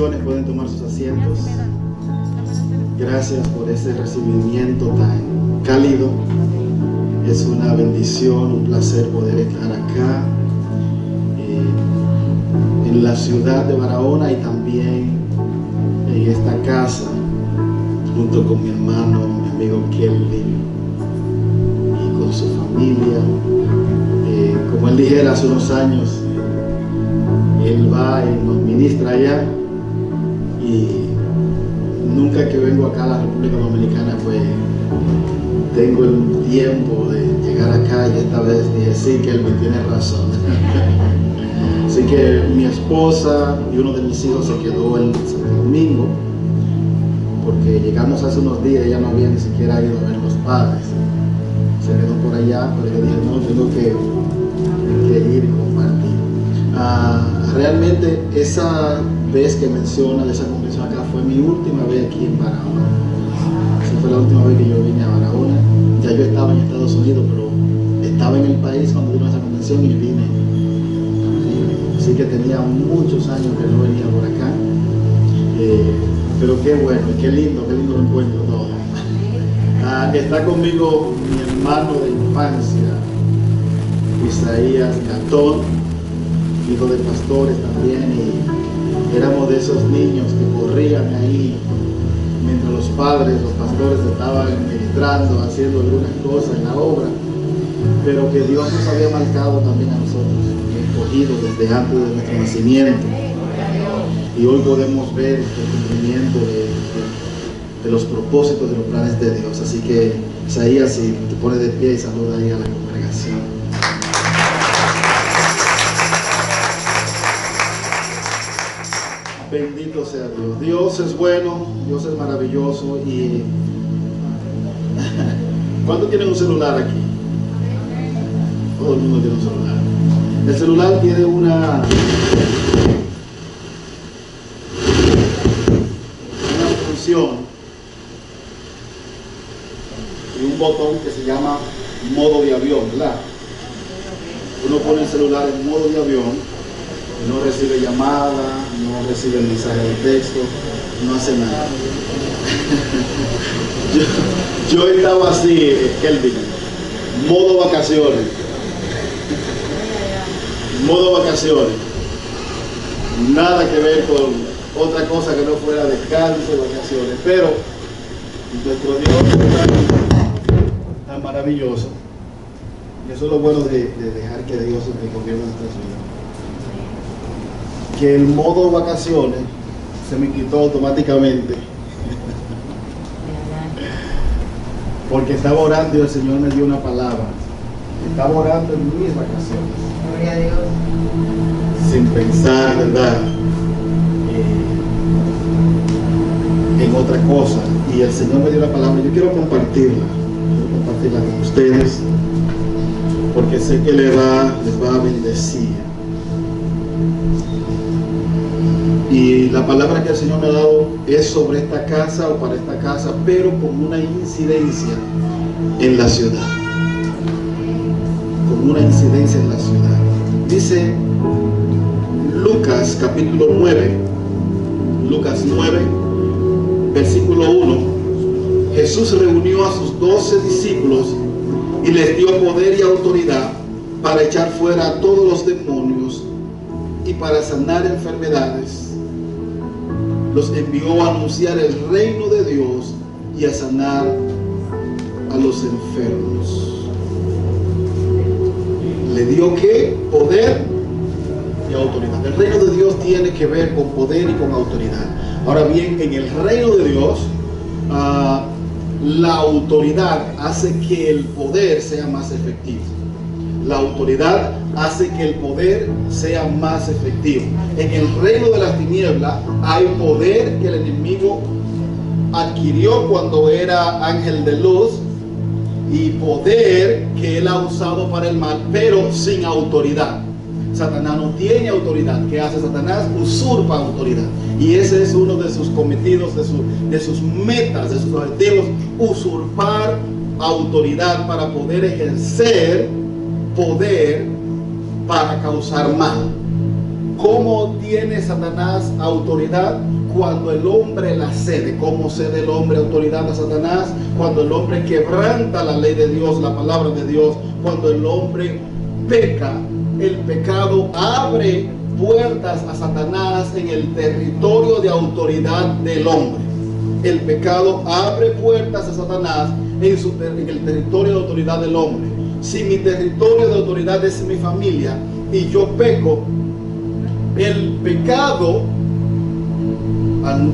bendiciones, pueden tomar sus asientos. Gracias por ese recibimiento tan cálido. Es una bendición, un placer poder estar acá en la ciudad de Barahona y también en esta casa junto con mi hermano, mi amigo Kelvin y con su familia. Como él dijera hace unos años, él va y nos ministra allá, y nunca que vengo acá a la República Dominicana pues tengo el tiempo de llegar acá, y esta vez dije sí, que él me tiene razón. Así que mi esposa y uno de mis hijos se quedó en Santo Domingo porque llegamos hace unos días, ella no había ni siquiera ido a ver a los padres, se quedó por allá, pero yo dije no, tengo que ir y compartir. Realmente esa vez que menciona de esa convención acá fue mi última vez aquí en Barahona. Esa fue la última vez que yo vine a Barahona. Ya yo estaba en Estados Unidos, pero estaba en el país cuando vino a esa convención y vine. Así que tenía muchos años que no venía por acá. Pero qué bueno, qué lindo lo encuentro todo. Está conmigo mi hermano de infancia, Isaías Gatón, hijo de pastores también, y éramos de esos niños que corrían ahí mientras los pastores estaban ministrando, haciendo algunas cosas en la obra, pero que Dios nos había marcado también a nosotros, escogidos desde antes de nuestro nacimiento, y hoy podemos ver el cumplimiento de los propósitos, de los planes de Dios. Así que Isaías, si te pones de pie y saluda ahí a la congregación. Bendito sea Dios. Dios es bueno, Dios es maravilloso. Y ¿cuántos tienen un celular aquí? Todo el mundo tiene un celular. El celular tiene una función y un botón que se llama modo de avión, ¿verdad? Uno pone el celular en modo de avión, no recibe llamada, no recibe mensaje de texto, no hace nada. yo estaba así, Kelvin, modo vacaciones. Modo vacaciones. Nada que ver con otra cosa que no fuera descanso, vacaciones. Pero nuestro Dios es tan maravilloso. Y eso es lo bueno de dejar que Dios se convierta en nuestras vidas. Que el modo vacaciones se me quitó automáticamente porque estaba orando y el Señor me dio una palabra. Estaba orando en mis vacaciones, gloria a Dios, sin pensar, ¿verdad?, en otra cosa, y el Señor me dio la palabra. Yo quiero compartirla con ustedes porque sé que les va a bendecir. Y la palabra que el Señor me ha dado es sobre esta casa o para esta casa, pero con una incidencia en la ciudad. Con una incidencia en la ciudad. Dice Lucas capítulo 9, Lucas 9, versículo 1. Jesús reunió a sus 12 discípulos y les dio poder y autoridad para echar fuera a todos los demonios y para sanar enfermedades. Los envió a anunciar el reino de Dios y a sanar a los enfermos. Le dio ¿qué? Poder y autoridad. El reino de Dios tiene que ver con poder y con autoridad. Ahora bien, en el reino de Dios, la autoridad hace que el poder sea más efectivo. La autoridad hace que el poder sea más efectivo. En el reino de las tinieblas hay poder que el enemigo adquirió cuando era ángel de luz y poder que él ha usado para el mal, pero sin autoridad. Satanás no tiene autoridad. ¿Qué hace Satanás? Usurpa autoridad. Y ese es uno de sus cometidos, de sus metas, de sus objetivos: usurpar autoridad para poder ejercer poder para causar mal. ¿Cómo tiene Satanás autoridad? Cuando el hombre la cede. ¿Cómo cede el hombre autoridad a Satanás? Cuando el hombre quebranta la ley de Dios, la palabra de Dios. Cuando el hombre peca, el pecado abre puertas a Satanás en el territorio de autoridad del hombre. El pecado abre puertas a Satanás en el territorio de autoridad del hombre. Si mi territorio de autoridad es mi familia y yo peco, el pecado, al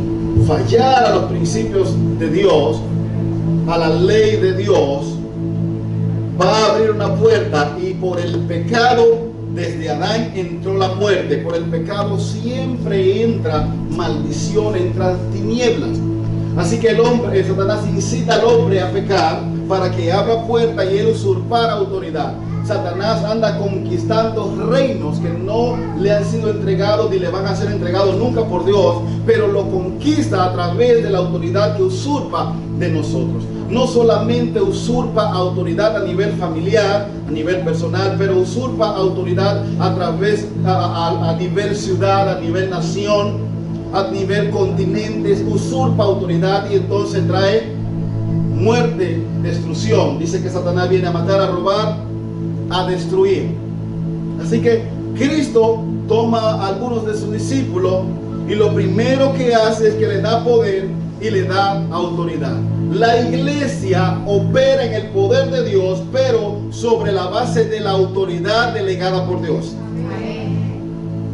fallar a los principios de Dios, a la ley de Dios, va a abrir una puerta, y por el pecado, desde Adán entró la muerte. Por el pecado siempre entra maldición, entra tinieblas. Así que Satanás incita al hombre a pecar para que abra puerta y él usurpar autoridad. Satanás anda conquistando reinos que no le han sido entregados ni le van a ser entregados nunca por Dios, pero lo conquista a través de la autoridad que usurpa de nosotros. No solamente usurpa autoridad a nivel familiar, a nivel personal, pero usurpa autoridad a través, a nivel ciudad, a nivel nación, a nivel continentes. Usurpa autoridad y entonces trae muerte, destrucción. Dice que Satanás viene a matar, a robar, a destruir. Así que Cristo toma a algunos de sus discípulos y lo primero que hace es que le da poder y le da autoridad. La iglesia opera en el poder de Dios, pero sobre la base de la autoridad delegada por Dios.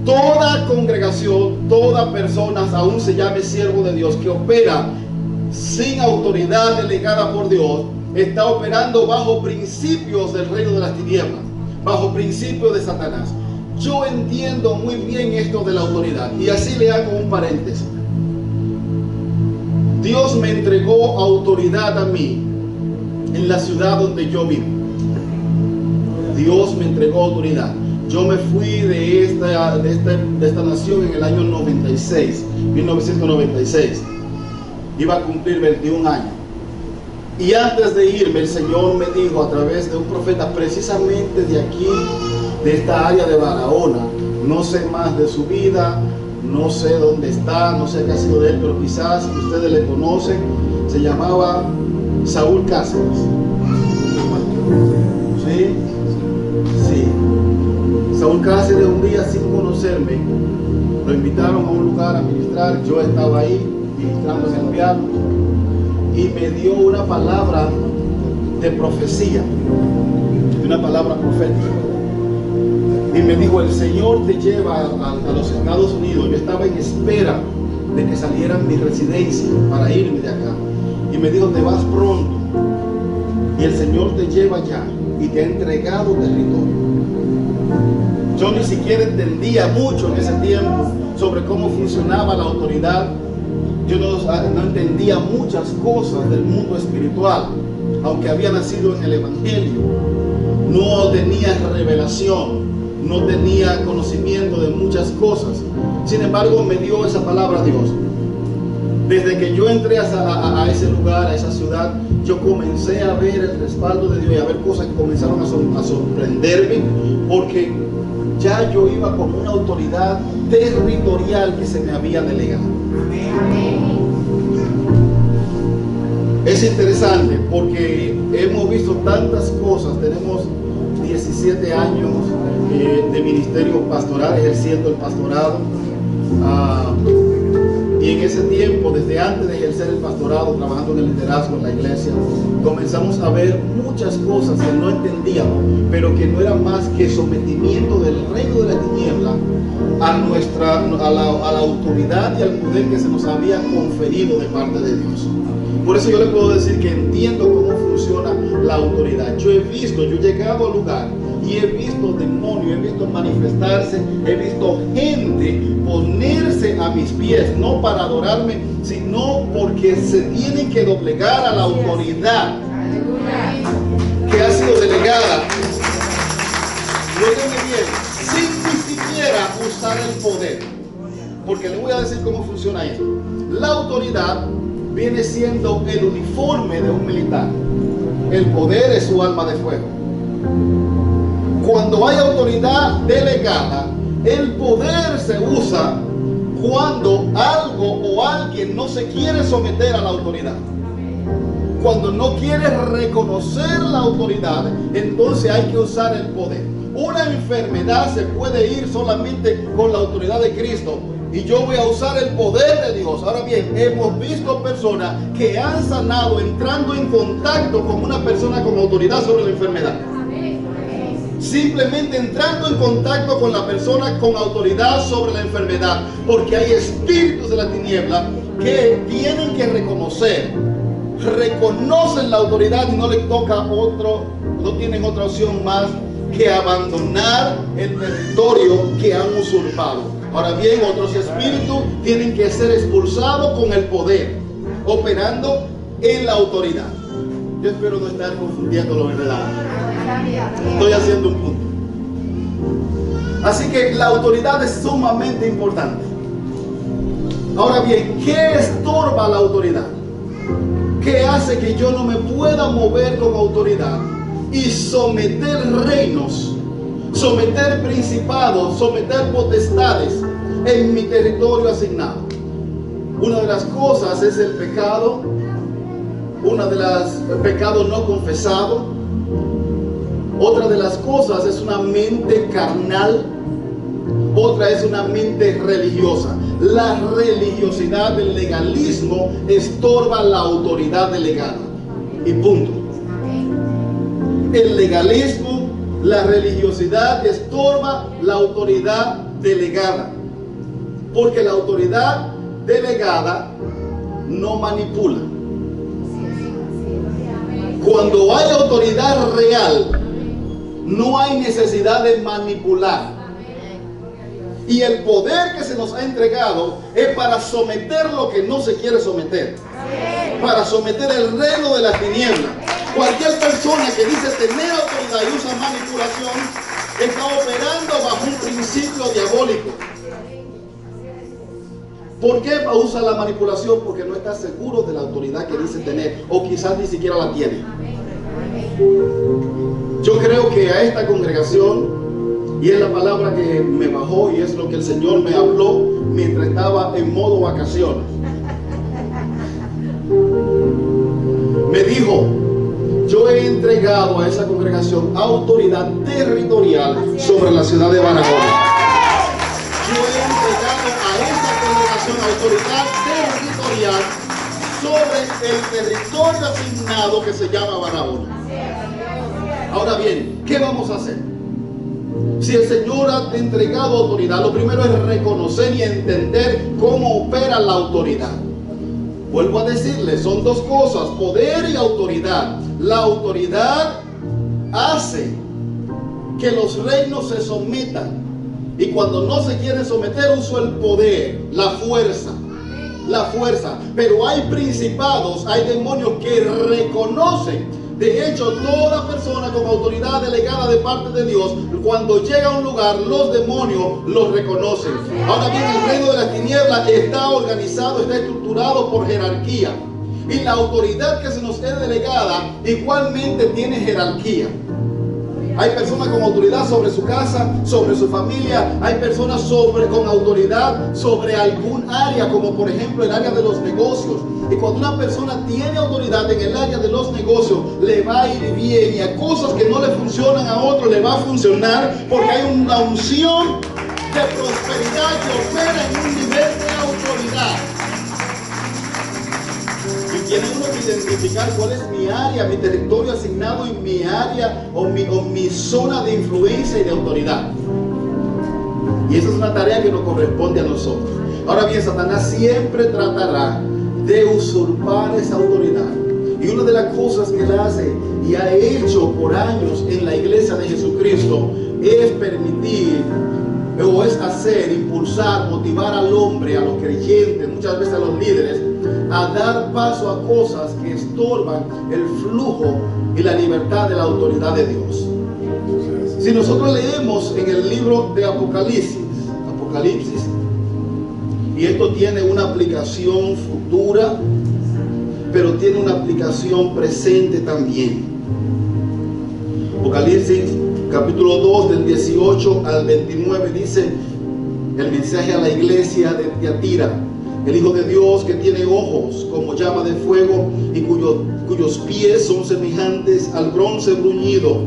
Toda congregación, toda persona, aún se llame siervo de Dios, que opera sin autoridad delegada por Dios, está operando bajo principios del reino de las tinieblas, bajo principios de Satanás. Yo entiendo muy bien esto de la autoridad, y así le hago un paréntesis. Dios me entregó autoridad a mí en la ciudad donde yo vivo. Dios me entregó autoridad. Yo me fui de esta nación en el año 1996. Iba a cumplir 21 años. Y antes de irme, el Señor me dijo a través de un profeta, precisamente de aquí, de esta área de Barahona, no sé más de su vida, no sé dónde está, no sé qué ha sido de él, pero quizás ustedes le conocen. Se llamaba Saúl Cáceres. ¿Sí? Sí. Saúl Cáceres, un día sin conocerme, lo invitaron a un lugar a ministrar. Yo estaba ahí ministrando en el piano y me dio una palabra de profecía, una palabra profética. Y me dijo: el Señor te lleva a los Estados Unidos. Yo estaba en espera de que saliera mi residencia para irme de acá. Y me dijo: te vas pronto. Y el Señor te lleva allá y te ha entregado territorio. Yo ni siquiera entendía mucho en ese tiempo sobre cómo funcionaba la autoridad. Yo no entendía muchas cosas del mundo espiritual, aunque había nacido en el Evangelio. No tenía revelación, no tenía conocimiento de muchas cosas. Sin embargo, me dio esa palabra Dios. Desde que yo entré a ese lugar, a esa ciudad, yo comencé a ver el respaldo de Dios y a ver cosas que comenzaron a sorprenderme, porque ya yo iba con una autoridad territorial que se me había delegado. Es interesante porque hemos visto tantas cosas. Tenemos 17 años de ministerio pastoral, ejerciendo el pastorado. Y en ese tiempo, desde antes de ejercer el pastorado, trabajando en el liderazgo en la iglesia, comenzamos a ver muchas cosas que no entendíamos, pero que no era más que sometimiento del reino de la tiniebla a la autoridad y al poder que se nos había conferido de parte de Dios. Por eso yo le puedo decir que entiendo cómo funciona la autoridad. Yo he llegado al lugar y he visto demonios, he visto manifestarse, he visto gente ponerse a mis pies, no para adorarme, sino porque se tienen que doblegar a la autoridad que ha sido delegada. Óigame bien, sin ni siquiera usar el poder. Porque le voy a decir cómo funciona esto. La autoridad viene siendo el uniforme de un militar. El poder es su arma de fuego. Cuando hay autoridad delegada, El poder se usa cuando algo o alguien no se quiere someter a la autoridad. Cuando no quiere reconocer la autoridad, entonces hay que usar el poder. Una enfermedad se puede ir solamente con la autoridad de Cristo. Y yo voy a usar el poder de Dios. Ahora bien, hemos visto personas que han sanado entrando en contacto con una persona con autoridad sobre la enfermedad. Simplemente entrando en contacto con la persona con autoridad sobre la enfermedad. Porque hay espíritus de la tiniebla que tienen que reconocen la autoridad y no les toca no tienen otra opción más que abandonar el territorio que han usurpado. Ahora bien, otros espíritus tienen que ser expulsados con el poder, operando en la autoridad. Yo espero no estar confundiéndolo, ¿verdad? Estoy haciendo un punto. Así que la autoridad es sumamente importante. Ahora bien, ¿qué estorba la autoridad? ¿Qué hace que yo no me pueda mover con autoridad y someter reinos, someter principados, someter potestades en mi territorio asignado? Una de las cosas es el pecado, el pecado no confesado. Otra de las cosas es una mente carnal. Otra es una mente religiosa. La religiosidad, el legalismo estorba la autoridad delegada. Y punto. El legalismo, la religiosidad estorba la autoridad delegada. Porque la autoridad delegada no manipula. Cuando hay autoridad real, no hay necesidad de manipular. Y el poder que se nos ha entregado es para someter lo que no se quiere someter. Para someter el reino de la tiniebla. Cualquier persona que dice tener autoridad y usa manipulación está operando bajo un principio diabólico. ¿Por qué usa la manipulación? Porque no está seguro de la autoridad que dice tener, o quizás ni siquiera la tiene. Yo creo que a esta congregación, y es la palabra que me bajó y es lo que el Señor me habló mientras estaba en modo vacaciones. Me dijo, yo he entregado a esa congregación autoridad territorial sobre la ciudad de Barahona. Yo he entregado a esa congregación autoridad territorial sobre el territorio asignado que se llama Barahona. Ahora bien, ¿qué vamos a hacer? Si el Señor ha entregado autoridad, lo primero es reconocer y entender cómo opera la autoridad. Vuelvo a decirles, son dos cosas, poder y autoridad. La autoridad hace que los reinos se sometan. Y cuando no se quieren someter, uso el poder, la fuerza. Pero hay principados, hay demonios que reconocen. De hecho, toda persona con autoridad delegada de parte de Dios, cuando llega a un lugar, los demonios los reconocen. Ahora bien, el reino de las tinieblas está organizado, está estructurado por jerarquía. Y la autoridad que se nos es delegada igualmente tiene jerarquía. Hay personas con autoridad sobre su casa, sobre su familia. Hay personas con autoridad sobre algún área, como por ejemplo el área de los negocios. Y cuando una persona tiene autoridad en el área de los negocios, le va a ir bien. Y a cosas que no le funcionan a otro, le va a funcionar porque hay una unción de prosperidad que opera en un nivel de autoridad. Y tiene uno que identificar cuál es mi área, mi territorio asignado y mi área o mi zona de influencia y de autoridad. Y esa es una tarea que nos corresponde a nosotros. Ahora bien, Satanás siempre tratará de usurpar esa autoridad. Y una de las cosas que él hace y ha hecho por años en la iglesia de Jesucristo es permitir o es hacer, impulsar, motivar al hombre, a los creyentes, muchas veces a los líderes, a dar paso a cosas que estorban el flujo y la libertad de la autoridad de Dios. Si nosotros leemos en el libro de Apocalipsis, y esto tiene una aplicación futura, pero tiene una aplicación presente también. Apocalipsis capítulo 2 del 18 al 29 dice: el mensaje a la iglesia de Tiatira. El Hijo de Dios, que tiene ojos como llama de fuego y cuyos pies son semejantes al bronce bruñido,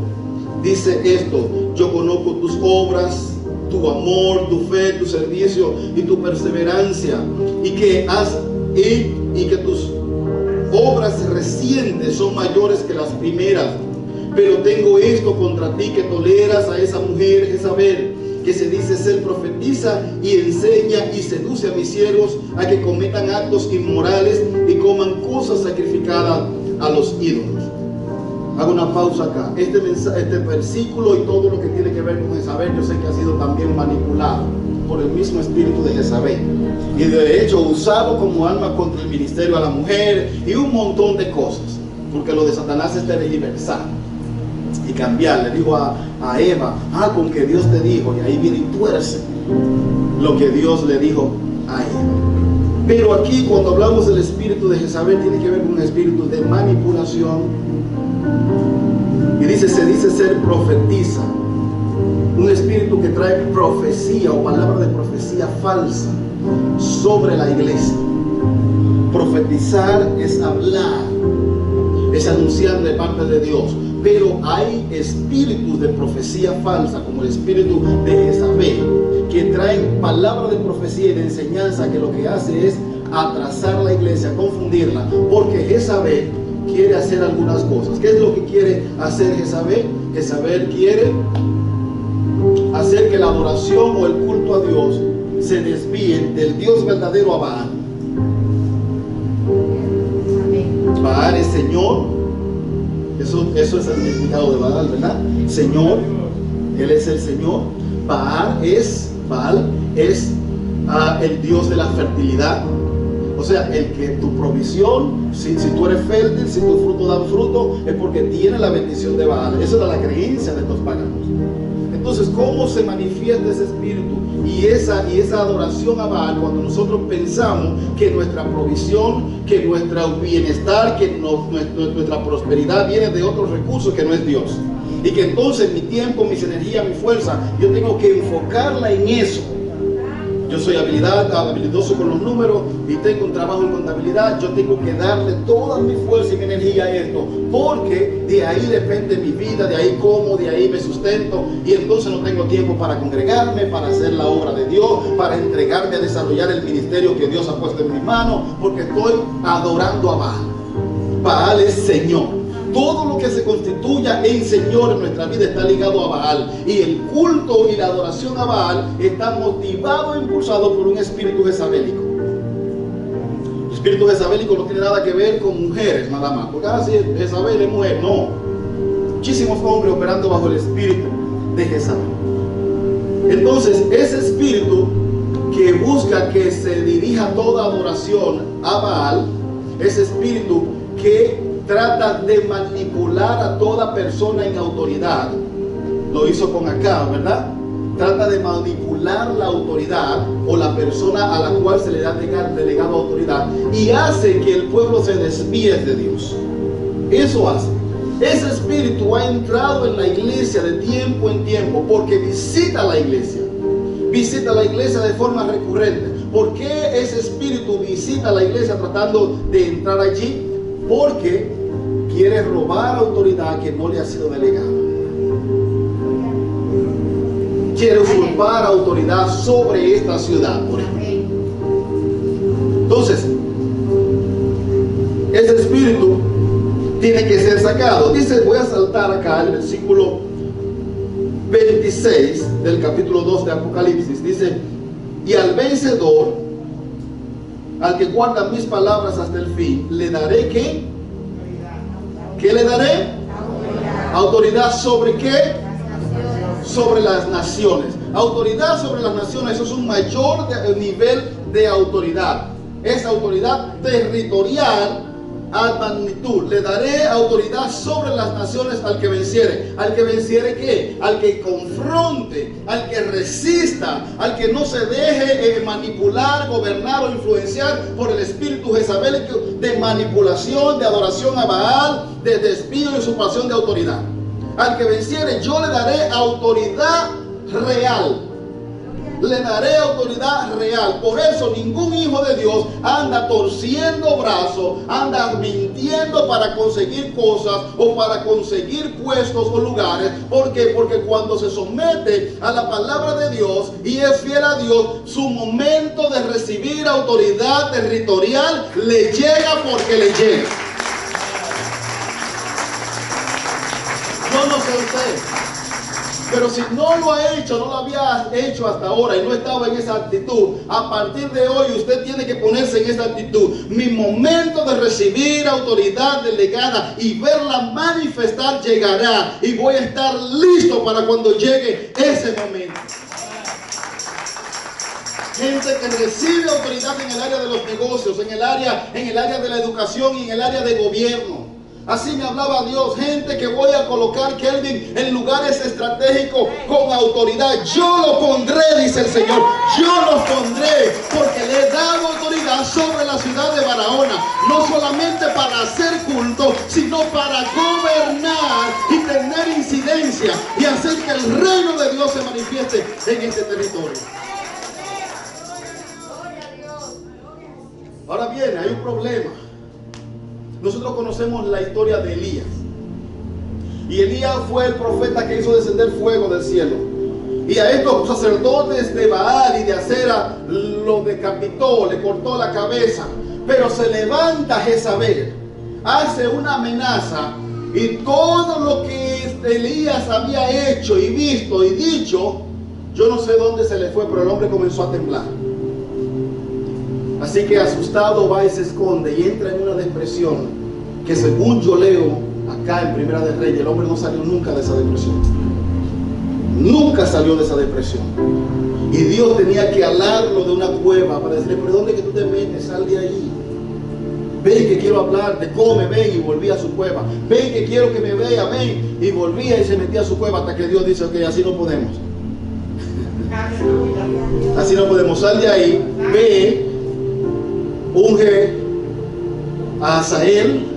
dice esto: yo conozco tus obras, tu amor, tu fe, tu servicio y tu perseverancia, y que tus obras recientes son mayores que las primeras. Pero tengo esto contra ti, que toleras a esa mujer Jezabel, que se dice ser profetiza y enseña y seduce a mis siervos a que cometan actos inmorales y coman cosas sacrificadas a los ídolos. Hago una pausa acá. Este versículo y todo lo que tiene que ver con Jezabel, yo sé que ha sido también manipulado por el mismo espíritu de Jezabel, y de hecho usado como arma contra el ministerio a la mujer y un montón de cosas, porque lo de Satanás es tergiversar y cambiar. Le dijo a Eva: con que Dios te dijo, y ahí viene y tuerce lo que Dios le dijo a Eva. Pero aquí, cuando hablamos del espíritu de Jezabel, tiene que ver con un espíritu de manipulación, y se dice ser profetiza, un espíritu que trae profecía o palabra de profecía falsa sobre la iglesia. Profetizar es hablar, es anunciar de parte de Dios. Pero hay espíritus de profecía falsa, como el espíritu de Jezabel, que traen palabra de profecía y de enseñanza, que lo que hace es atrasar la iglesia, confundirla, porque Jezabel quiere hacer algunas cosas. ¿Qué es lo que quiere hacer Jezabel? Jezabel quiere hacer que la adoración o el culto a Dios se desvíe del Dios verdadero a Baal. Baal es Señor. Eso es el significado de Baal, ¿verdad? Señor, Él es el Señor. Baal es el Dios de la fertilidad. O sea, el que tu provisión, si tú eres fértil, si tu fruto da fruto, es porque tiene la bendición de Baal. Esa era la creencia de estos paganos. Entonces, ¿cómo se manifiesta ese espíritu y esa adoración a Baal? Cuando nosotros pensamos que nuestra provisión, que nuestro bienestar, que nuestra prosperidad viene de otros recursos que no es Dios. Y que entonces mi tiempo, mis energías, mi fuerza, yo tengo que enfocarla en eso. Yo soy habilidoso con los números y tengo un trabajo en contabilidad. Yo tengo que darle toda mi fuerza y mi energía a esto, porque de ahí depende mi vida, de ahí como, de ahí me sustento. Y entonces no tengo tiempo para congregarme, para hacer la obra de Dios, para entregarme a desarrollar el ministerio que Dios ha puesto en mis manos, porque estoy adorando a Baal. Baal es Señor. Todo lo que se constituya en Señor en nuestra vida está ligado a Baal. Y el culto y la adoración a Baal está motivado e impulsado por un espíritu jezabélico. El espíritu jezabélico no tiene nada que ver con mujeres nada más. Porque si Jezabel es mujer, no. Muchísimos hombres operando bajo el espíritu de Jezabel. Entonces, ese espíritu que busca que se dirija toda adoración a Baal, ese espíritu que trata de manipular a toda persona en autoridad. Lo hizo con Acab, ¿verdad? Trata de manipular la autoridad o la persona a la cual se le ha delegado autoridad, y hace que el pueblo se desvíe de Dios. Eso hace. Ese espíritu ha entrado en la iglesia de tiempo en tiempo porque visita la iglesia. Visita la iglesia de forma recurrente. ¿Por qué ese espíritu visita la iglesia tratando de entrar allí? Porque quiere robar autoridad que no le ha sido delegada. Quiere usurpar autoridad sobre esta ciudad, por ejemplo. Entonces, ese espíritu tiene que ser sacado. Dice, voy a saltar acá el versículo 26 del capítulo 2 de Apocalipsis. Dice: y al vencedor, al que guarda mis palabras hasta el fin, le daré ¿qué? ¿Qué le daré? Autoridad sobre qué? Sobre las naciones. Autoridad sobre las naciones, eso es un mayor nivel de autoridad. Es autoridad territorial a magnitud. Le daré autoridad sobre las naciones al que venciere. ¿Al que venciere qué? Al que confronte, al que resista, al que no se deje manipular, gobernar o influenciar por el espíritu jezabélico de manipulación, de adoración a Baal, de desvío y usurpación de autoridad. Al que venciere, yo le daré autoridad real. Le daré autoridad real. Por eso ningún hijo de Dios anda torciendo brazos, anda mintiendo para conseguir cosas o para conseguir puestos o lugares. ¿Por qué? Porque cuando se somete a la palabra de Dios y es fiel a Dios, su momento de recibir autoridad territorial le llega porque le llega. Yo no sé usted, pero si no lo ha hecho, no lo había hecho hasta ahora y no estaba en esa actitud, a partir de hoy usted tiene que ponerse en esa actitud. Mi momento de recibir autoridad delegada y verla manifestar llegará, y voy a estar listo para cuando llegue ese momento. Gente que recibe autoridad en el área de los negocios, en el área de la educación y en el área de gobierno. Así me hablaba Dios, gente que voy a colocar, Kelvin, en lugares estratégicos con autoridad. Yo lo pondré, dice el Señor. Yo lo pondré porque le he dado autoridad sobre la ciudad de Barahona. No solamente para hacer culto, sino para gobernar y tener incidencia y hacer que el reino de Dios se manifieste en este territorio. Ahora bien, hay un problema. Nosotros conocemos la historia de Elías. Y Elías fue el profeta que hizo descender fuego del cielo. Y a estos sacerdotes de Baal y de Acera lo decapitó, le cortó la cabeza. Pero se levanta Jezabel, hace una amenaza, y todo lo que Elías había hecho y visto y dicho, yo no sé dónde se le fue, pero el hombre comenzó a temblar. Así que asustado va y se esconde y entra en una depresión que, según yo leo acá en Primera de Reyes, el hombre no salió nunca de esa depresión. Nunca salió de esa depresión. Y Dios tenía que alarlo de una cueva para decirle: ¿pero dónde que tú te metes? Sal de ahí. Ven que quiero hablarte, come, ven. Y volvía a su cueva. Ven que quiero que me vea, ven. Y volvía y se metía a su cueva hasta que Dios dice: ok, así no podemos. Así no podemos. Sal de ahí, ve. Unge a Asael,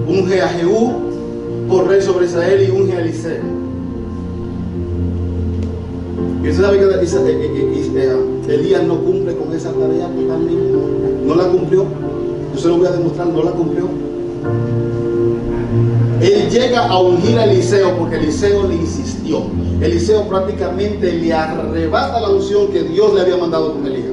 unge a Jehú por rey sobre Israel y unge a Eliseo. Y usted sabe que Elías no cumple con esa tarea totalmente. No la cumplió. Yo se lo voy a demostrar, no la cumplió. Él llega a ungir a Eliseo porque Eliseo le insistió. Eliseo prácticamente le arrebata la unción que Dios le había mandado con Elías.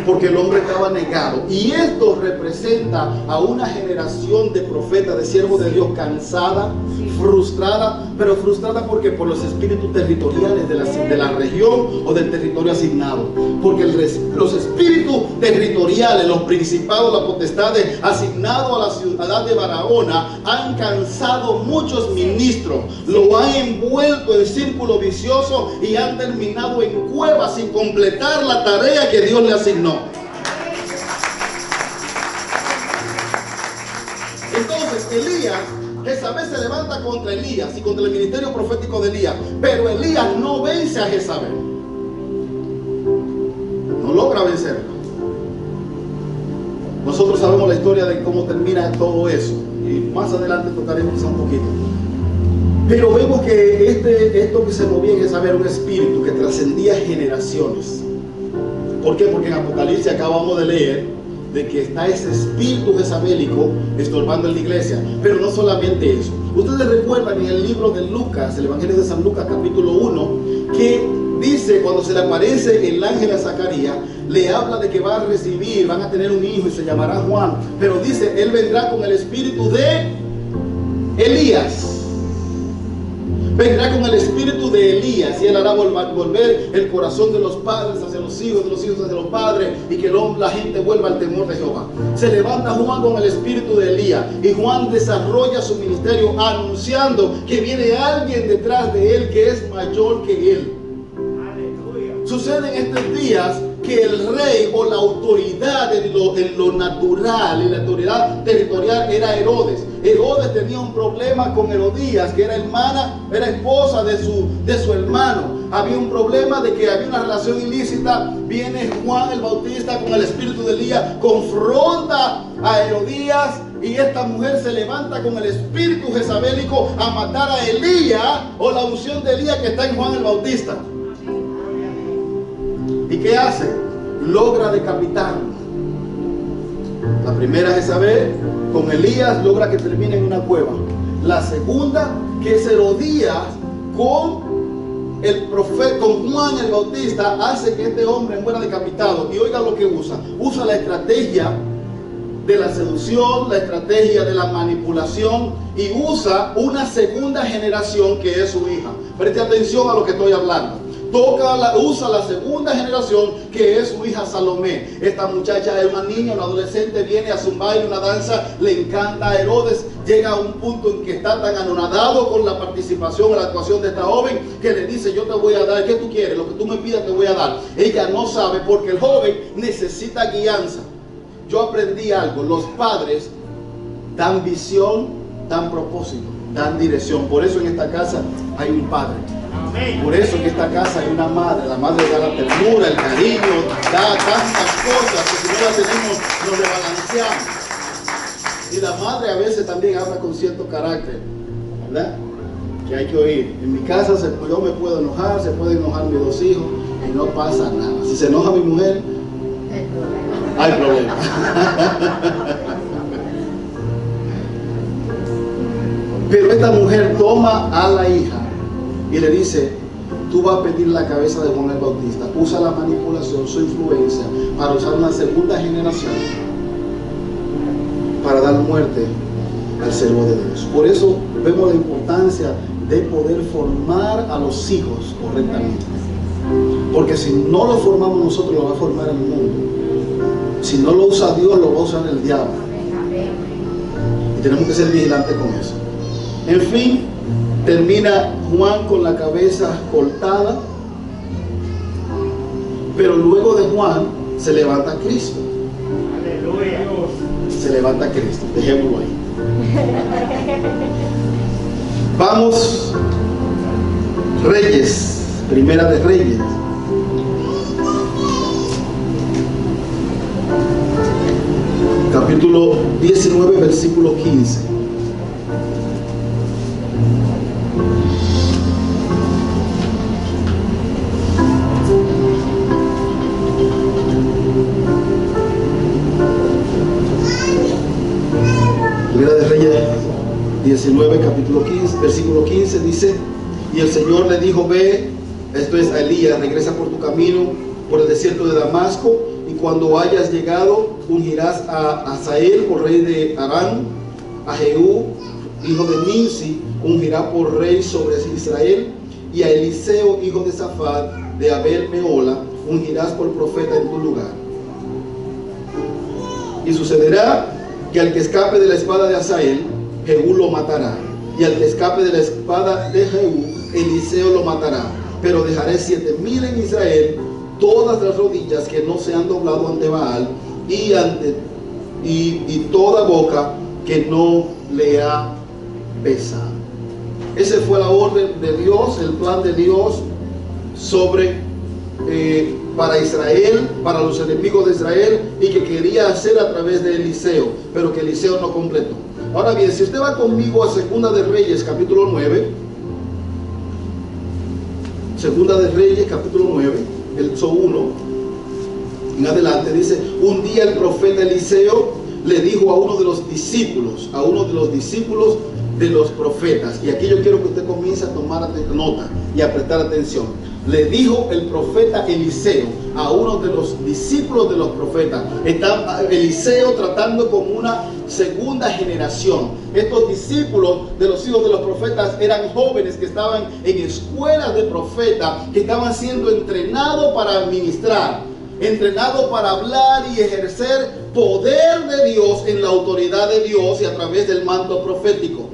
Porque el hombre estaba negado. Y esto representa a una generación de profetas, de siervos de Dios, cansada, frustrada. Pero frustrada porque por los espíritus territoriales de la región o del territorio asignado. Porque los espíritus territoriales, los principados, las potestades asignados a la ciudad de Barahona han cansado muchos ministros. Lo han envuelto en círculo vicioso y han terminado en cuevas sin completar la tarea que Dios le asignó. Entonces Elías, Jezabel se levanta contra Elías y contra el ministerio profético de Elías, pero Elías no vence a Jezabel. No logra vencerla. Nosotros sabemos la historia de cómo termina todo eso, y más adelante tocaremos quizá un poquito. Pero vemos que esto que se movía en Jezabel era un espíritu que trascendía generaciones. ¿Por qué? Porque en Apocalipsis acabamos de leer de que está ese espíritu jezabélico estorbando en la iglesia. Pero no solamente eso. Ustedes recuerdan en el libro de Lucas, el Evangelio de San Lucas capítulo 1, que dice, cuando se le aparece el ángel a Zacarías, le habla de que va a recibir, van a tener un hijo y se llamará Juan. Pero dice, él vendrá con el espíritu de Elías. Vendrá con el espíritu de Elías y él hará volver el corazón de los padres hacia los hijos, de los hijos hacia los padres, y que la gente vuelva al temor de Jehová. Se levanta Juan con el espíritu de Elías y Juan desarrolla su ministerio anunciando que viene alguien detrás de él que es mayor que él. Aleluya. Sucede en estos días que el rey o la autoridad en lo natural, en la autoridad territorial, era Herodes. Herodes tenía un problema con Herodías, que era esposa de su hermano. Había un problema de que había una relación ilícita. Viene Juan el Bautista con el espíritu de Elías, confronta a Herodías y esta mujer se levanta con el espíritu jezabélico a matar a Elías, o la unción de Elías que está en Juan el Bautista. ¿Y qué hace? Logra decapitarlo. La primera Jezabel con Elías logra que termine en una cueva. La segunda, que es Herodías con el profeta, con Juan el Bautista, hace que este hombre muera decapitado. Y oiga lo que usa. Usa la estrategia de la seducción, la estrategia de la manipulación, y usa una segunda generación que es su hija. Preste atención a lo que estoy hablando. Usa la segunda generación que es su hija Salomé. Esta muchacha es una niña, una adolescente, viene a su baile, una danza, le encanta a Herodes. Llega a un punto en que está tan anonadado con la participación, la actuación de esta joven, que le dice: yo te voy a dar, ¿qué tú quieres? Lo que tú me pidas te voy a dar. Ella no sabe, porque el joven necesita guianza. Yo aprendí algo: los padres dan visión, dan propósito, dan dirección. Por eso en esta casa hay un padre. Por eso en esta casa hay una madre. La madre da la ternura, el cariño, da tantas cosas que si no la tenemos nos rebalanceamos. Y la madre a veces también habla con cierto carácter, ¿verdad? Que hay que oír. En mi casa yo me puedo enojar, se pueden enojar mis dos hijos y no pasa nada. Si se enoja mi mujer, hay problema. Pero esta mujer toma a la hija y le dice: tú vas a pedir la cabeza de Juan el Bautista. Usa la manipulación, su influencia, para usar una segunda generación para dar muerte al siervo de Dios. Por eso vemos la importancia de poder formar a los hijos correctamente. Porque si no lo formamos nosotros, lo va a formar el mundo. Si no lo usa Dios, lo va a usar el diablo. Y tenemos que ser vigilantes con eso. En fin, termina Juan con la cabeza cortada, pero luego de Juan se levanta Cristo. Aleluya. Se levanta Cristo, dejémoslo ahí. Vamos, Reyes, Primera de Reyes. Capítulo 19, versículo 15. Primera de Reyes 19, capítulo 15, versículo 15 dice: y el Señor le dijo: ve, esto es a Elías, regresa por tu camino por el desierto de Damasco, y cuando hayas llegado ungirás a Hazael por rey de Aram, a Jehú hijo de Nimsi ungirá por rey sobre Israel, y a Eliseo hijo de Safat de Abel Meola ungirás por profeta en tu lugar. Y sucederá que al que escape de la espada de Hazael, Jehú lo matará, y al que escape de la espada de Jehú, Eliseo lo matará. Pero dejaré 7,000 en Israel, todas las rodillas que no se han doblado ante Baal, y toda boca que no le ha besado. Esa fue la orden de Dios, el plan de Dios para Israel, para los enemigos de Israel, y que quería hacer a través de Eliseo, pero que Eliseo no completó. Ahora bien, si usted va conmigo a Segunda de Reyes, capítulo 9, Segunda de Reyes, capítulo 9, verso 1 en adelante, dice: un día el profeta Eliseo le dijo a uno de los discípulos, de los profetas, y aquí yo quiero que usted comience a tomar nota y a prestar atención. Le dijo el profeta Eliseo a uno de los discípulos de los profetas. Está Eliseo tratando con una segunda generación. Estos discípulos de los hijos de los profetas eran jóvenes que estaban en escuelas de profetas, que estaban siendo entrenados para administrar, entrenados para hablar y ejercer poder de Dios en la autoridad de Dios y a través del manto profético.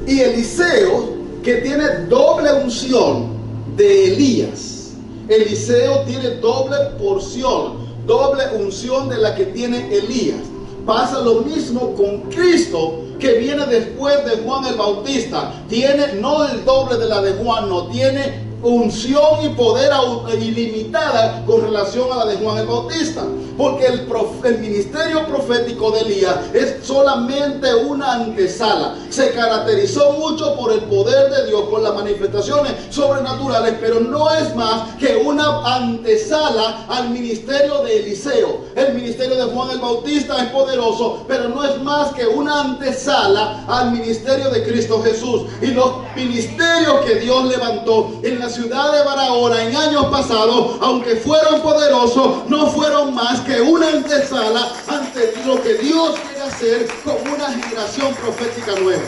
Y Eliseo, que tiene doble unción de Elías, Eliseo tiene doble porción, doble unción de la que tiene Elías. Pasa lo mismo con Cristo, que viene después de Juan el Bautista. Tiene no el doble de la de Juan, no, tiene unción y poder ilimitada con relación a la de Juan el Bautista. porque el ministerio profético de Elías es solamente una antesala. Se caracterizó mucho por el poder de Dios, por las manifestaciones sobrenaturales, pero no es más que una antesala al ministerio de Eliseo. El ministerio de Juan el Bautista es poderoso, pero no es más que una antesala al ministerio de Cristo Jesús. Y los ministerios que Dios levantó en la ciudad de Barahona en años pasados, aunque fueron poderosos, no fueron más que una antesala ante lo que Dios quiere hacer con una generación profética nueva.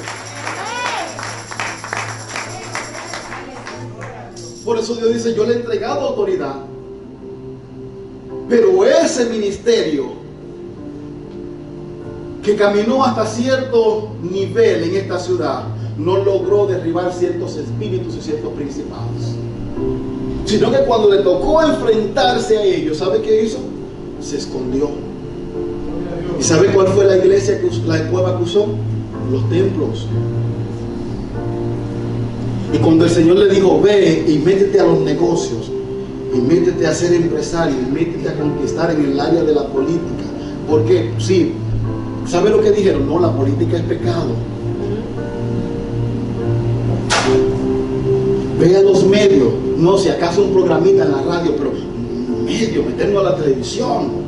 Por eso Dios dice: yo le he entregado autoridad, pero ese ministerio que caminó hasta cierto nivel en esta ciudad no logró derribar ciertos espíritus y ciertos principados, sino que cuando le tocó enfrentarse a ellos, ¿sabe qué hizo? Se escondió. ¿Y sabe cuál fue la iglesia, la cueva que usó? Los templos. Y cuando el Señor le dijo: ve y métete a los negocios, y métete a ser empresario, y métete a conquistar en el área de la política. Porque sí, ¿sabe lo que dijeron? No, la política es pecado. Ve a los medios, no, si acaso un programita en la radio, pero medio, meternos a la televisión.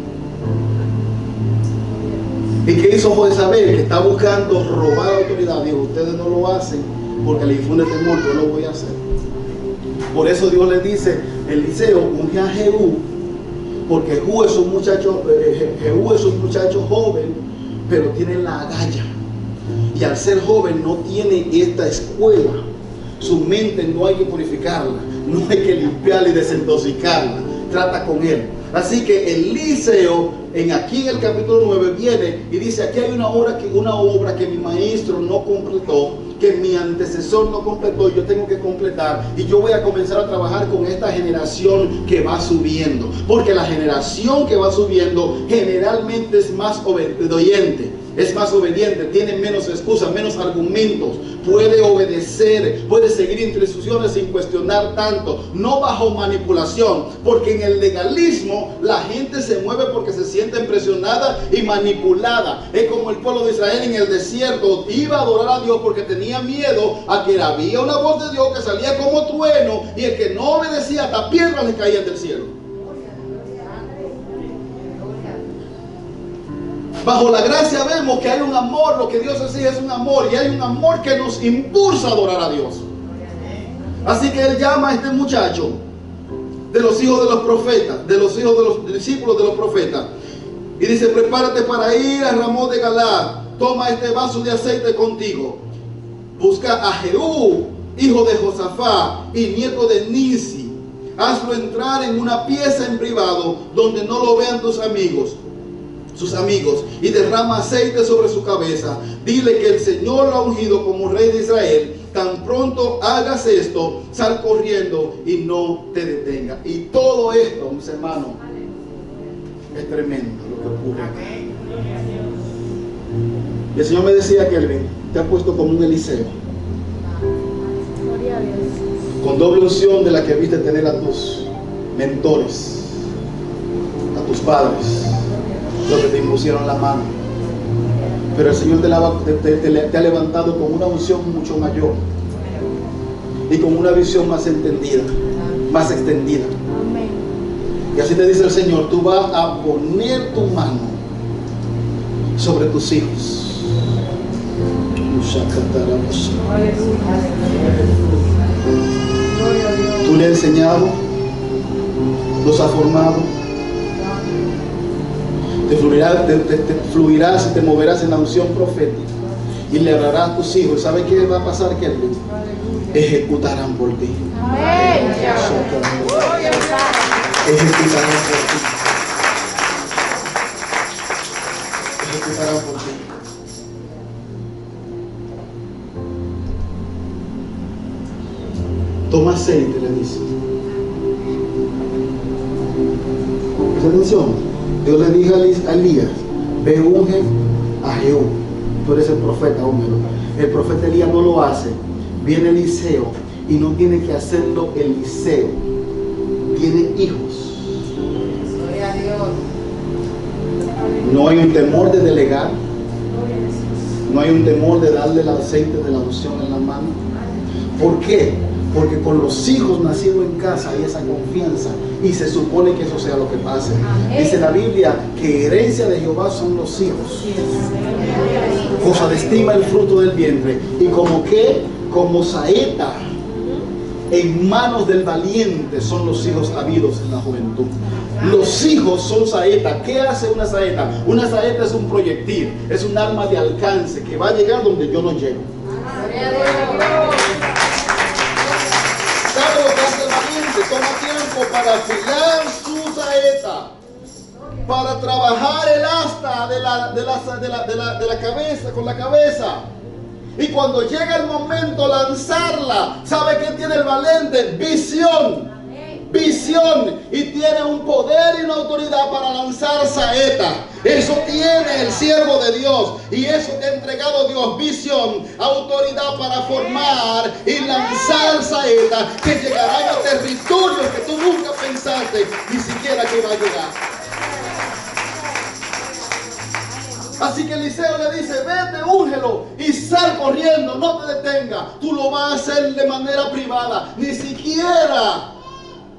¿Y qué hizo Jezabel? Que está buscando robar autoridad. Dijo: ustedes no lo hacen porque le infunde temor, yo lo voy a hacer. Por eso Dios le dice: Eliseo, unge a Jehú, porque Jehú es un muchacho joven, pero tiene la agalla. Y al ser joven no tiene esta escuela. Su mente no hay que purificarla, no hay que limpiarla y desintoxicarla. Trata con él. Así que Eliseo, aquí en el capítulo 9, viene y dice: aquí hay una obra que mi maestro no completó, que mi antecesor no completó, y yo tengo que completar, y yo voy a comenzar a trabajar con esta generación que va subiendo, porque la generación que va subiendo generalmente es más obediente, tiene menos excusas, menos argumentos, puede obedecer, puede seguir instrucciones sin cuestionar tanto, no bajo manipulación, porque en el legalismo la gente se mueve porque se siente presionada y manipulada. Es como el pueblo de Israel en el desierto, iba a adorar a Dios porque tenía miedo a que había una voz de Dios que salía como trueno, y el que no obedecía, hasta piedras le caían del cielo. Bajo la gracia vemos que hay un amor, lo que Dios exige es un amor, y hay un amor que nos impulsa a adorar a Dios. Así que Él llama a este muchacho de los hijos de los profetas, de los hijos de los discípulos de los profetas, y dice: prepárate para ir a Ramón de Galaad, toma este vaso de aceite contigo, busca a Jehú, hijo de Josafat y nieto de Nisi, hazlo entrar en una pieza en privado donde no lo vean sus amigos, y derrama aceite sobre su cabeza. Dile que el Señor lo ha ungido como rey de Israel. Tan pronto hagas esto, sal corriendo y no te detenga. Y todo esto, mis hermanos, es tremendo lo que ocurre acá. Y el Señor me decía: Kelvin, te ha puesto como un Eliseo, con doble unción de la que viste tener a tus mentores, a tus padres, los que te impusieron la mano. Pero el Señor te ha levantado con una unción mucho mayor y con una visión más entendida, más extendida. Y así te dice el Señor: tú vas a poner tu mano sobre tus hijos. Tú le has enseñado, los has formado. Te fluirás y te moverás en la unción profética, y le hablarás a tus hijos. ¿Sabe qué va a pasar, Kelvin? Ejecutarán por ti. Ejecutarán por ti. Ejecutarán por ti. Toma aceite, le dice. ¿Presta atención? Dios le dijo a Elías: ve, unge a Jehú, tú eres el profeta, húngelo. El profeta Elías no lo hace. Viene Eliseo, y no tiene que hacerlo Eliseo, tiene hijos. Gloria a Dios. No hay un temor de delegar. No hay un temor de darle el aceite de la unción en la mano. ¿Por qué? Porque con los hijos nacidos en casa hay esa confianza y se supone que eso sea lo que pase. Dice la Biblia que herencia de Jehová son los hijos. Cosa de estima el fruto del vientre. Y como saeta en manos del valiente son los hijos habidos en la juventud. Los hijos son saeta. ¿Qué hace una saeta? Una saeta es un proyectil, es un arma de alcance que va a llegar donde yo no llego. ¿Sabe lo que hace el valiente? Toma tiempo para afilar su saeta, para trabajar el asta de la cabeza, con la cabeza. Y cuando llega el momento lanzarla, ¿sabe qué tiene el valiente? Visión. Visión, y tiene un poder y una autoridad para lanzar saeta. Eso tiene el siervo de Dios, y eso te ha entregado Dios: visión, autoridad para formar y lanzar saeta que llegarán a territorios que tú nunca pensaste ni siquiera que iba a llegar. Así que Eliseo le dice: vete, úngelo y sal corriendo, no te detenga. Tú lo vas a hacer de manera privada, ni siquiera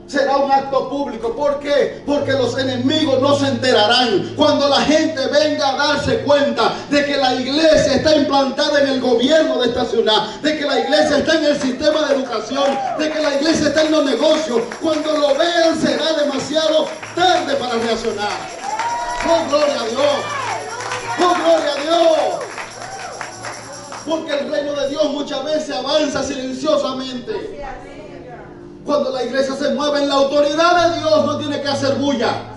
será un acto público. ¿Por qué? Porque los enemigos no se enterarán. Cuando la gente venga a darse cuenta de que la iglesia está implantada en el gobierno de esta ciudad, de que la iglesia está en el sistema de educación, de que la iglesia está en los negocios, cuando lo vean será demasiado tarde para reaccionar. ¡Oh, gloria a Dios! ¡Oh, gloria a Dios! Porque el reino de Dios muchas veces avanza silenciosamente. Cuando la iglesia se mueve en la autoridad de Dios, no tiene que hacer bulla.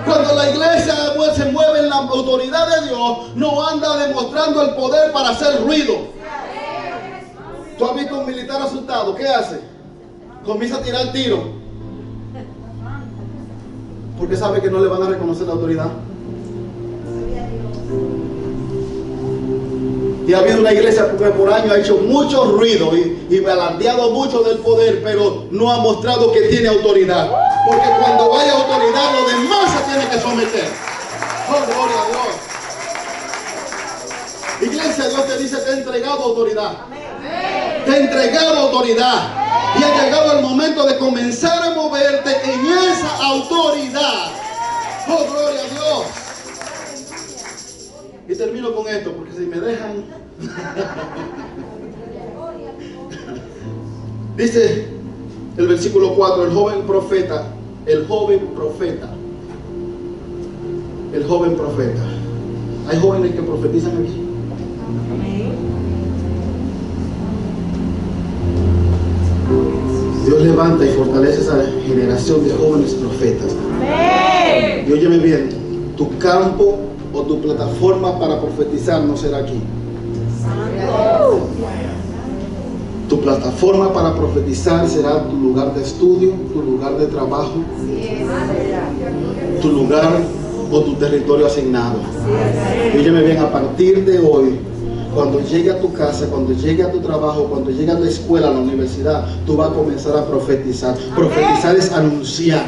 Cuando la iglesia se mueve en la autoridad de Dios, no anda demostrando el poder para hacer ruido. ¿Tú has visto un militar asustado? ¿Qué hace? Comienza a tirar tiro, porque sabe que no le van a reconocer la autoridad. Y ha habido una iglesia que por años ha hecho mucho ruido y balandeado mucho del poder, pero no ha mostrado que tiene autoridad. Porque cuando haya autoridad, los demás se tienen que someter. ¡Oh, gloria a Dios! Iglesia, Dios te dice: te he entregado autoridad. Te he entregado autoridad. Y ha llegado el momento de comenzar a moverte en esa autoridad. ¡Oh, gloria a Dios! Y termino con esto, porque si me dejan... Dice el versículo 4, el joven profeta. ¿Hay jóvenes que profetizan aquí? Dios levanta y fortalece esa generación de jóvenes profetas. Y óyeme bien, tu campo o tu plataforma para profetizar no será aquí. Tu plataforma para profetizar será tu lugar de estudio, tu lugar de trabajo, tu lugar o tu territorio asignado. Óyeme bien, a partir de hoy, cuando llegue a tu casa, cuando llegue a tu trabajo, cuando llegue a la escuela, a la universidad, tú vas a comenzar a profetizar. Profetizar es anunciar.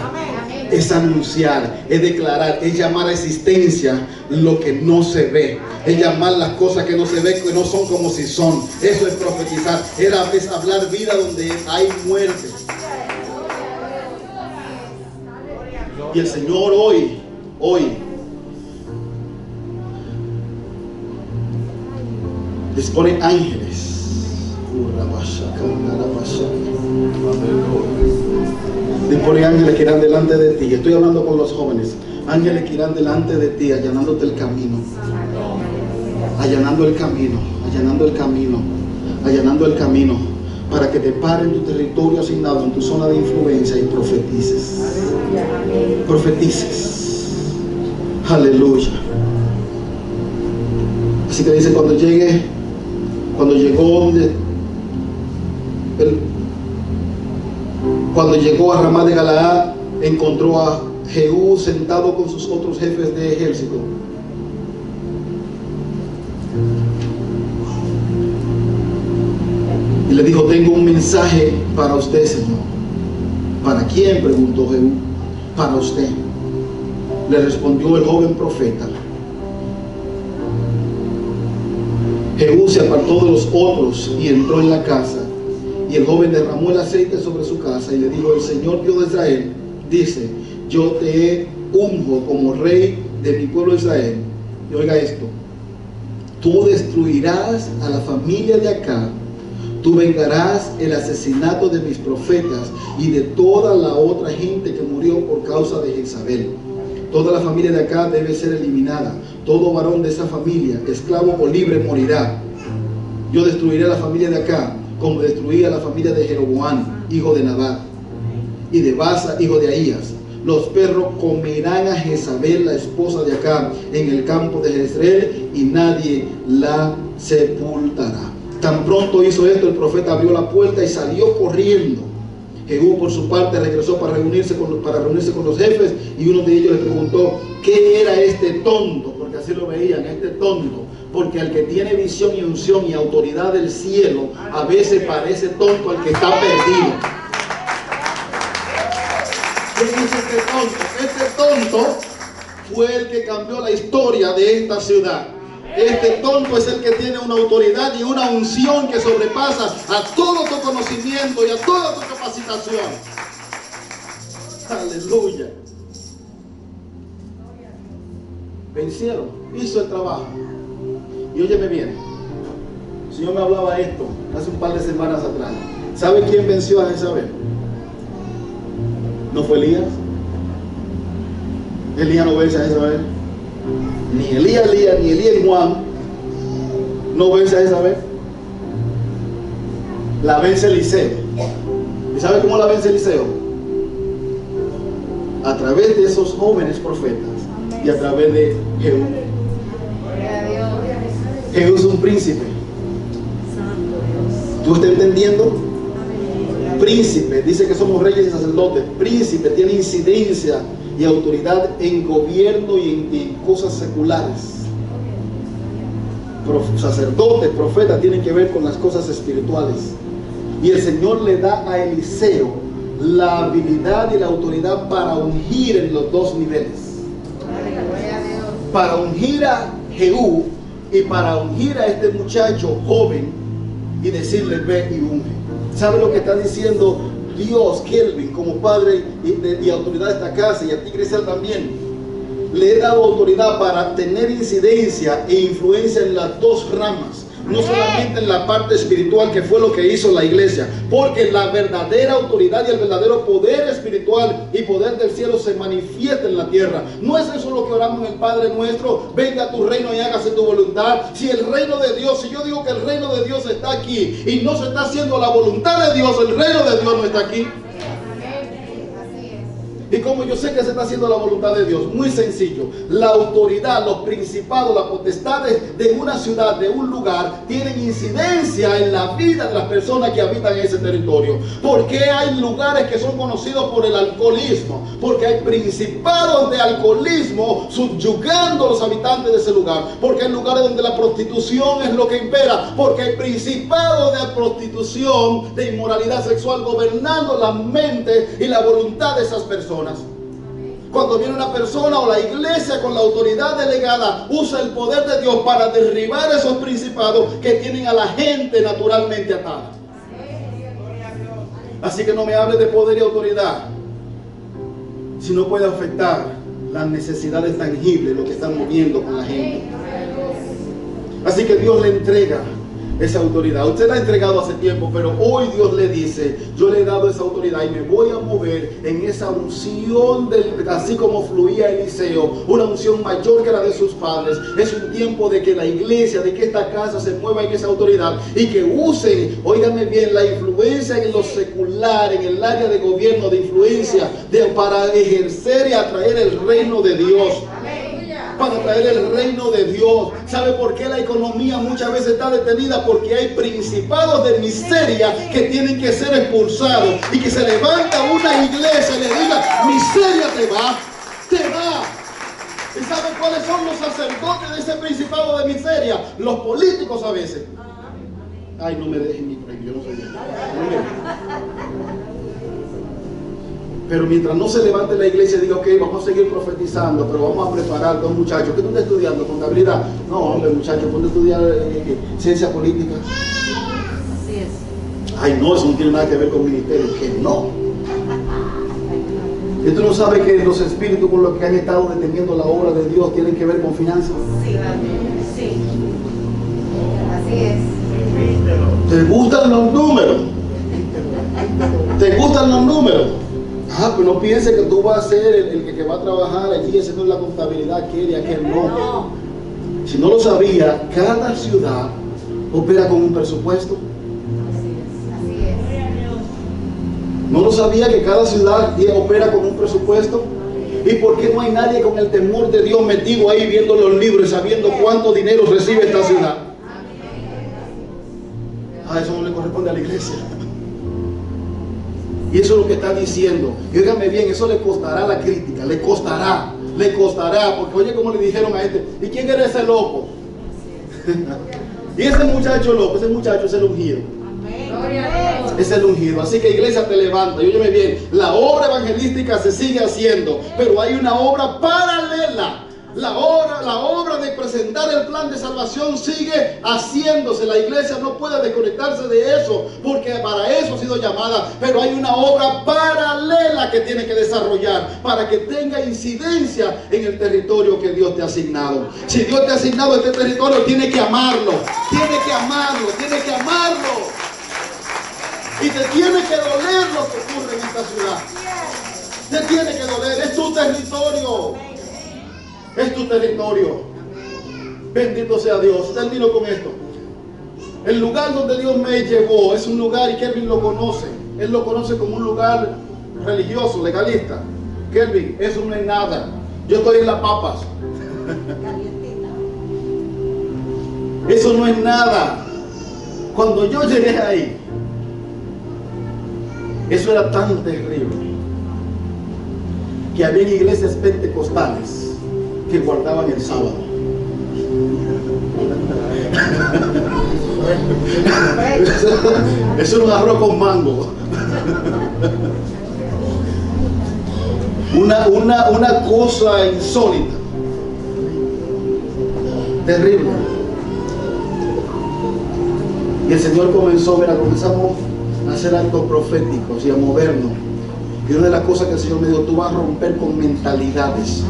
Es anunciar, es declarar, es llamar a existencia lo que no se ve, es llamar las cosas que no se ven, que no son como si son. Eso es profetizar, es hablar vida donde hay muerte. Y el Señor hoy dispone ángeles. Dispone ángeles que irán delante de ti. Estoy hablando con los jóvenes. Ángeles que irán delante de ti, allanándote el camino. Allanando el camino, allanando el camino, allanando el camino, para que te pare en tu territorio asignado, en tu zona de influencia, y profetices. Profetices. Aleluya. Así que dice, cuando llegó a Ramá de Galaad, encontró a Jehú sentado con sus otros jefes de ejército. Y le dijo: tengo un mensaje para usted, Señor. ¿Para quién?, preguntó Jehú. Para usted, le respondió el joven profeta. Jehú se apartó de los otros y entró en la casa. Y el joven derramó el aceite sobre su casa y le dijo: el Señor Dios de Israel dice: yo te unjo como rey de mi pueblo Israel. Y oiga esto: tú destruirás a la familia de Acab, tú vengarás el asesinato de mis profetas y de toda la otra gente que murió por causa de Jezabel. Toda la familia de Acab debe ser eliminada. Todo varón de esa familia, esclavo o libre, morirá. Yo destruiré a la familia de Acab, como destruí a la familia de Jeroboam, hijo de Nabat, y de Basa, hijo de Ahías. Los perros comerán a Jezabel, la esposa de Acab, en el campo de Jezreel, y nadie la sepultará. Tan pronto hizo esto, el profeta abrió la puerta y salió corriendo. Jehú, por su parte, regresó para reunirse con los jefes, y uno de ellos le preguntó: ¿qué era este tonto? Porque así lo veían, este tonto. Porque al que tiene visión y unción y autoridad del cielo, a veces parece tonto al que está perdido. ¿Qué dice este tonto? Este tonto fue el que cambió la historia de esta ciudad. Este tonto es el que tiene una autoridad y una unción que sobrepasa a todo tu conocimiento y a toda tu capacitación. Aleluya. Vencieron, hizo el trabajo. Y óyeme bien, el Señor me hablaba esto hace un par de semanas atrás. ¿Sabe quién venció a Jezabel? ¿No fue Elías? Elías no vence a Jezabel. Ni Elías y Juan no vence a Jezabel. La vence Eliseo. ¿Y sabe cómo la vence Eliseo? A través de esos jóvenes profetas y a través de Jehú. Jehú es un príncipe. ¿Tú estás entendiendo? Príncipe, dice que somos reyes y sacerdotes. Príncipe tiene incidencia y autoridad en gobierno y en cosas seculares. Sacerdote, profeta, tienen que ver con las cosas espirituales. Y el Señor le da a Eliseo la habilidad y la autoridad para ungir en los dos niveles. Para ungir a Jehú y para ungir a este muchacho joven y decirle: ve y unge. ¿Sabe lo que está diciendo Dios, Kelvin, como padre y autoridad de esta casa, y a ti, Grisel, también? Le he dado autoridad para tener incidencia e influencia en las dos ramas, no solamente en la parte espiritual, que fue lo que hizo la iglesia, porque la verdadera autoridad y el verdadero poder espiritual y poder del cielo se manifiesta en la tierra. No es eso lo que oramos en el Padre Nuestro: venga a tu reino y hágase tu voluntad. Si el reino de Dios, si yo digo que el reino de Dios está aquí y no se está haciendo la voluntad de Dios, el reino de Dios no está aquí. ¿Y cómo yo sé que se está haciendo la voluntad de Dios? Muy sencillo. La autoridad, los principados, las potestades de una ciudad, de un lugar, tienen incidencia en la vida de las personas que habitan en ese territorio. ¿Por qué hay lugares que son conocidos por el alcoholismo? Porque hay principados de alcoholismo subyugando a los habitantes de ese lugar. Porque hay lugares donde la prostitución es lo que impera. Porque hay principados de prostitución, de inmoralidad sexual, gobernando la mente y la voluntad de esas personas. Cuando viene una persona o la iglesia con la autoridad delegada, usa el poder de Dios para derribar esos principados que tienen a la gente naturalmente atada. Así que no me hable de poder y autoridad si no puede afectar las necesidades tangibles, lo que están moviendo con la gente. Así que Dios le entrega esa autoridad. Usted la ha entregado hace tiempo, pero hoy Dios le dice: yo le he dado esa autoridad y me voy a mover en esa unción, así como fluía Eliseo, una unción mayor que la de sus padres. Es un tiempo de que la iglesia, de que esta casa se mueva en esa autoridad y que usen, óigame bien, la influencia en lo secular, en el área de gobierno, de influencia, para ejercer y atraer el reino de Dios. Para traer el reino de Dios. ¿Sabe por qué la economía muchas veces está detenida? Porque hay principados de miseria que tienen que ser expulsados, y que se levanta una iglesia y le diga: miseria, te va. ¿Y sabe cuáles son los sacerdotes de ese principado de miseria? Los políticos a veces. Ay, no me dejen ni por ahí, yo no soy yo. Pero mientras no se levante la iglesia y diga, ok, vamos a seguir profetizando, pero vamos a preparar a los muchachos. ¿Qué tú estás estudiando? ¿Contabilidad? No, hombre, muchachos, ponte a estudiar ciencia política. Así es. Ay, no, eso no tiene nada que ver con ministerio. Que no. ¿Y tú no sabes que los espíritus con los que han estado deteniendo la obra de Dios tienen que ver con finanzas? Sí, sí. Así es. ¿Te gustan los números? ¿Te gustan los números? Pues no pienses que tú vas a ser el que va a trabajar allí haciendo la contabilidad, aquel y aquel. No. Si no lo sabía, cada ciudad opera con un presupuesto. Así es. No lo sabía que cada ciudad opera con un presupuesto. ¿Y por qué no hay nadie con el temor de Dios metido ahí viendo los libros y sabiendo cuánto dinero recibe esta ciudad? Eso no le corresponde a la iglesia. Y eso es lo que está diciendo. Y óigame bien, eso le costará la crítica, le costará, porque oye como le dijeron a este, ¿y quién era ese loco? Y ese muchacho loco, ese muchacho es el ungido. Es el ungido. Así que iglesia, te levanta. Y óyeme bien, la obra evangelística se sigue haciendo, pero hay una obra paralela. La obra de presentar el plan de salvación sigue haciéndose. La iglesia no puede desconectarse de eso, porque para eso ha sido llamada. Pero hay una obra paralela que tiene que desarrollar para que tenga incidencia en el territorio que Dios te ha asignado. Si Dios te ha asignado este territorio, tiene que amarlo. Tiene que amarlo, tiene que amarlo. Y te tiene que doler lo que ocurre en esta ciudad. Te tiene que doler, es tu territorio. Es tu territorio. Bendito sea Dios. Termino con esto. El lugar donde Dios me llevó es un lugar, y Kelvin lo conoce. Él lo conoce como un lugar religioso, legalista. Kelvin, eso no es nada. Yo estoy en las papas. Eso no es nada. Cuando yo llegué ahí, eso era tan terrible que había iglesias pentecostales que guardaban el sábado. Eso era un arroz con mango. Una cosa insólita, terrible. Y el Señor comenzamos a hacer actos proféticos y a movernos. Y una de las cosas que el Señor me dijo, tú vas a romper con mentalidades.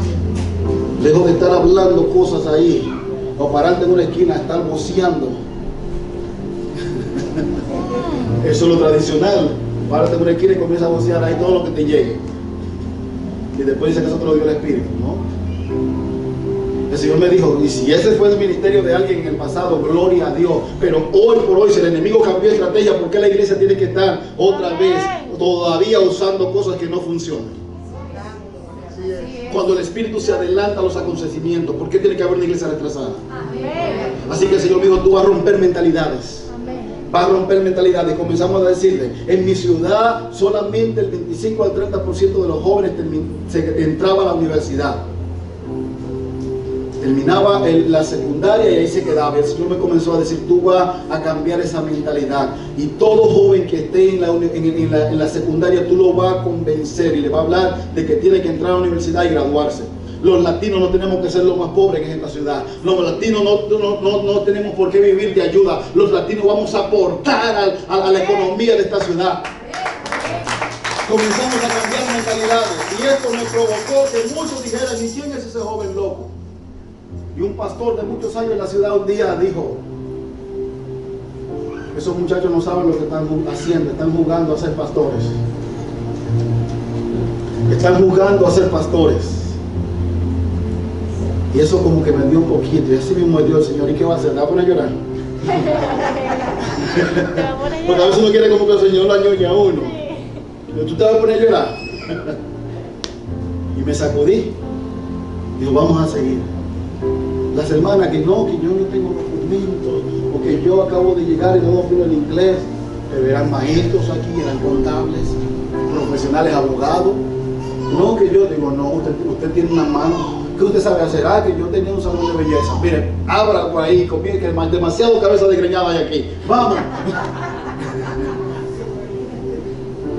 Lejos de estar hablando cosas ahí, o pararte en una esquina a estar voceando. Eso es lo tradicional. Párate en una esquina y comienza a vocear ahí todo lo que te llegue. Y después dice que eso te lo dio el Espíritu, ¿no? El Señor me dijo, y si ese fue el ministerio de alguien en el pasado, gloria a Dios. Pero hoy por hoy, si el enemigo cambió de estrategia, ¿por qué la iglesia tiene que estar otra vez todavía usando cosas que no funcionan? Cuando el Espíritu se adelanta a los acontecimientos, ¿por qué tiene que haber una iglesia retrasada? Así que el Señor me dijo, tú vas a romper mentalidades. Va a romper mentalidades. Y comenzamos a decirle, en mi ciudad solamente el 25 al 30% de los jóvenes entraba a la universidad. Terminaba la secundaria y ahí se quedaba. El Señor me comenzó a decir, tú vas a cambiar esa mentalidad. Y todo joven que esté en la secundaria, tú lo vas a convencer y le va a hablar de que tiene que entrar a la universidad y graduarse. Los latinos no tenemos que ser los más pobres en esta ciudad. Los latinos no tenemos por qué vivir de ayuda. Los latinos vamos a aportar a la economía de esta ciudad. Comenzamos a cambiar mentalidades. Y esto me provocó que muchos dijeran, ¿y quién es ese joven loco? Y un pastor de muchos años en la ciudad un día dijo, esos muchachos no saben lo que están haciendo, están jugando a ser pastores. Están jugando a ser pastores. Y eso como que me dio un poquito, y así mismo me dio el Señor. ¿Y qué va a hacer? ¿Te va a poner a llorar? Porque a veces uno quiere como que el Señor lo añoña a uno. Pero tú te vas a poner a llorar. Y me sacudí. Digo, vamos a seguir. Las hermanas que yo no tengo documentos, o que yo acabo de llegar y no domino el inglés, pero eran maestros aquí, eran contables, profesionales, abogados. No, que yo digo, no, usted tiene una mano. ¿Qué usted sabe hacer? Que yo tenía un salón de belleza. Mire, abra por ahí, comience, que demasiado cabeza de greñada hay aquí. Vamos.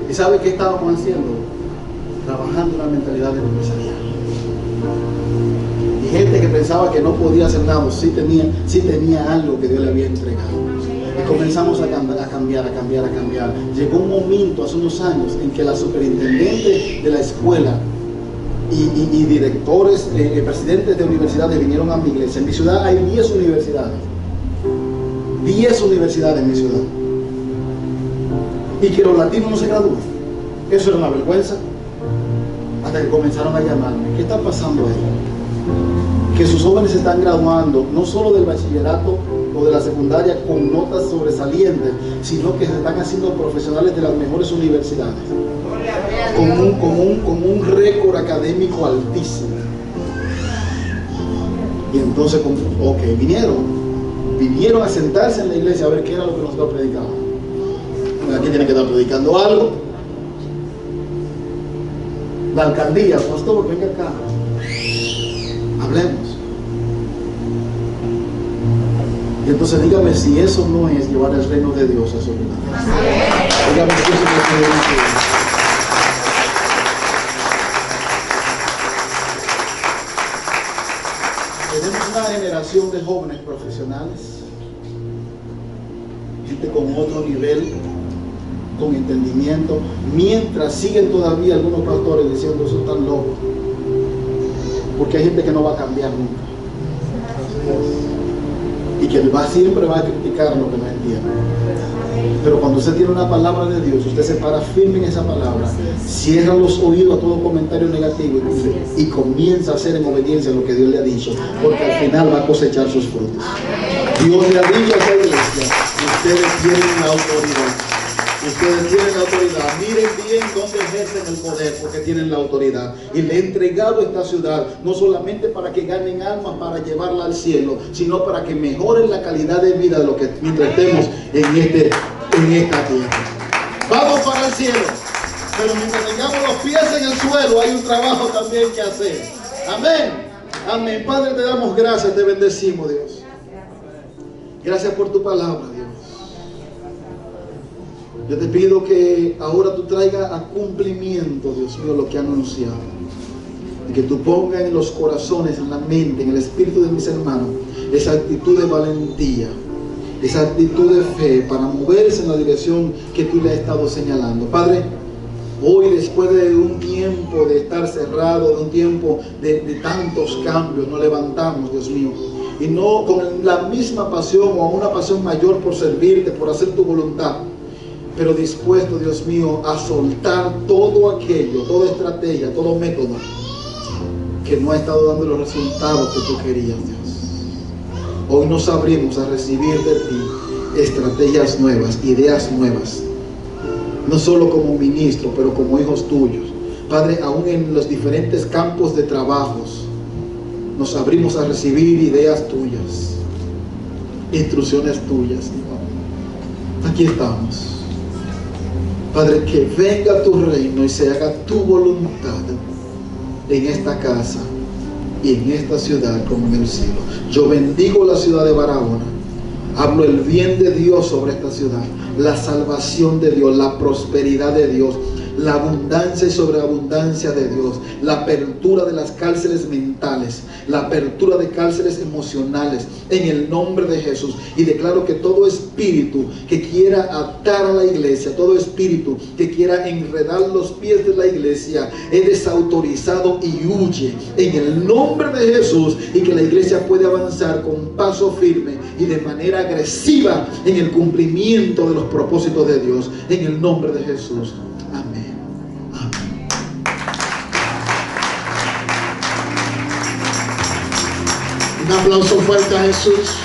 ¿Y sabe qué estábamos haciendo? trabajando en una mentalidad empresarial. Y gente que pensaba que no podía hacer nada, sí tenía algo que Dios le había entregado. Y comenzamos a cambiar. Llegó un momento hace unos años en que la superintendente de la escuela y directores, presidentes de universidades vinieron a mi iglesia. En mi ciudad hay 10 universidades. 10 universidades en mi ciudad. Y que los latinos no se gradúen. Eso era una vergüenza. Hasta que comenzaron a llamarme. ¿Qué está pasando ahí? Que sus jóvenes se están graduando, no solo del bachillerato o de la secundaria con notas sobresalientes, sino que se están haciendo profesionales de las mejores universidades. Con un récord académico altísimo. Y entonces, vinieron a sentarse en la iglesia a ver qué era lo que nosotros predicábamos. Aquí tienen que estar predicando algo. La alcaldía, pastor, venga acá, hablemos. Y entonces dígame si eso no es llevar el reino de Dios a su vida. Dígame si eso no es Dios. Tenemos una generación de jóvenes profesionales, gente con otro nivel, con entendimiento, mientras siguen todavía algunos pastores diciendo eso están locos, porque hay gente que no va a cambiar nunca y que siempre va a criticar lo que no entiende. Pero cuando usted tiene una palabra de Dios, usted se para firme en esa palabra, cierra los oídos a todo comentario negativo y comienza a hacer en obediencia lo que Dios le ha dicho, porque al final va a cosechar sus frutos. Dios le ha dicho a esa iglesia: ustedes tienen la autoridad. Ustedes tienen la autoridad. Miren bien dónde ejercen el poder, porque tienen la autoridad. Y le he entregado esta ciudad no solamente para que ganen almas para llevarla al cielo, sino para que mejoren la calidad de vida de lo que mientras estemos en esta tierra. Vamos para el cielo, pero mientras tengamos los pies en el suelo hay un trabajo también que hacer. Amén. Amén. Padre, te damos gracias, te bendecimos, Dios. Gracias por tu palabra, Dios. Yo te pido que ahora tú traigas a cumplimiento, Dios mío, lo que han anunciado. Y que tú pongas en los corazones, en la mente, en el espíritu de mis hermanos, esa actitud de valentía, esa actitud de fe para moverse en la dirección que tú le has estado señalando. Padre, hoy después de un tiempo de estar cerrado, de un tiempo de tantos cambios, nos levantamos, Dios mío. Y no con la misma pasión o una pasión mayor por servirte, por hacer tu voluntad, pero dispuesto, Dios mío, a soltar todo aquello, toda estrategia, todo método que no ha estado dando los resultados que tú querías, Dios. Hoy nos abrimos a recibir de ti estrategias nuevas, ideas nuevas, no solo como ministro, pero como hijos tuyos. Padre, aún en los diferentes campos de trabajos, nos abrimos a recibir ideas tuyas, instrucciones tuyas. Aquí estamos. Padre, que venga tu reino y se haga tu voluntad en esta casa y en esta ciudad como en el cielo. Yo bendigo la ciudad de Barahona. Hablo el bien de Dios sobre esta ciudad, la salvación de Dios, la prosperidad de Dios, la abundancia y sobreabundancia de Dios, la apertura de las cárceles mentales, la apertura de cárceles emocionales, en el nombre de Jesús. Y declaro que todo espíritu que quiera atar a la iglesia, todo espíritu que quiera enredar los pies de la iglesia, es desautorizado y huye en el nombre de Jesús, y que la iglesia puede avanzar con paso firme y de manera agresiva en el cumplimiento de los propósitos de Dios, en el nombre de Jesús. Amén. Amén. Un aplauso fuerte a Jesús.